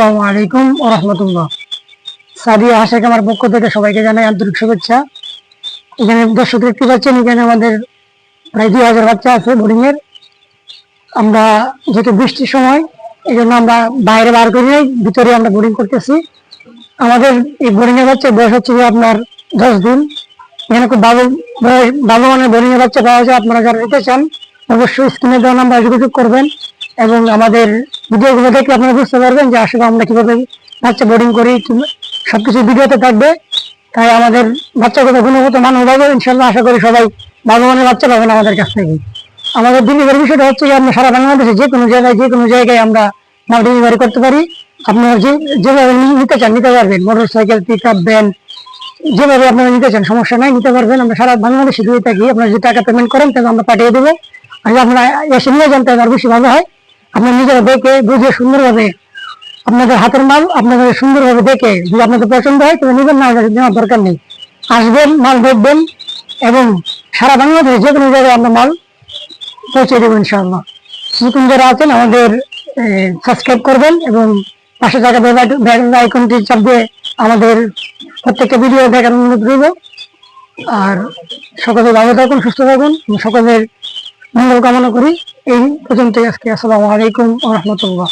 আসসালামু আলাইকুম ওয়া রাহমাতুল্লাহ। সাদিয়া হাসা আমার পক্ষ থেকে সবাইকে জানাই আন্তরিক শুভেচ্ছা। এখানে দর্শক দেখতে পাচ্ছেন, এখানে আমাদের প্রায় 2000 বাচ্চা আছে বোর্ডিং এর। আমরা যেহেতু বৃষ্টির সময়, এই জন্য আমরা বাইরে বার করি নাই, ভিতরে আমরা বোর্ডিং করতেছি। আমাদের এই বোর্ডিং এর বাচ্চা বয়স হচ্ছে আপনার 10 দিন। এখানে খুব ভালো মানের বোর্ডিং এর বাচ্চা পাওয়া যায়। আপনারা যারা নিতে চান অবশ্যই স্ক্রিনে দেওয়া নাম্বার যোগাযোগ করবেন এবং আমাদের ভিডিওগুলো দেখে আপনারা বুঝতে পারবেন যে আসলে আমরা কিভাবে বাচ্চা বোর্ডিং করি, সবকিছু ভিডিওতে থাকবে। তাই আমাদের বাচ্চাগুলো গুণগত মান হবে ইনশাল্লাহ। আশা করি সবাই ভালো মানের বাচ্চা পাবেন আমাদের কাছ থেকে। আমাদের ডেলিভারি বিষয়টা হচ্ছে যে আমরা সারা বাংলাদেশে যে কোনো জায়গায় আমরা মাল ডেলিভারি করতে পারি। আপনারা যেভাবে নিতে চান নিতে পারবেন। Motorcycle, pickup, van, যেভাবে আপনারা নিতে চান সমস্যা নাই, নিতে পারবেন। আমরা সারা বাংলাদেশে দিয়ে থাকি। আপনারা যে টাকা পেমেন্ট করেন তাহলে আমরা পাঠিয়ে দেবো। আর আপনারা এসে নিয়ে যান তাহলে আর বেশি ভালো হয়। আপনার নিজেরা দেখে বুঝে সুন্দরভাবে আপনাদের হাতের মাল আপনাদের সুন্দরভাবে দেখে যদি আপনাদের পছন্দ হয় তাহলে নেবেন, না নেওয়ার দরকার নেই। আসবেন, মাল দেখবেন এবং সারা বাংলাদেশে যে কোনো জায়গায় আমরা মাল পৌঁছে দেবো ইনশাআল্লাহ। নতুন যারা আছেন আমাদের সাবস্ক্রাইব করবেন এবং পাশে থাকা বেল আইকনটি চাপ দিয়ে আমাদের প্রত্যেকটা ভিডিও দেখার অনুরোধ রইল। আর সকলে ভালো থাকুন, সুস্থ থাকুন, সকলের মঙ্গল কামনা করি। এই পর্যন্তই আজকে। আসসালামু আলাইকুম ওয়া রাহমাতুল্লাহ।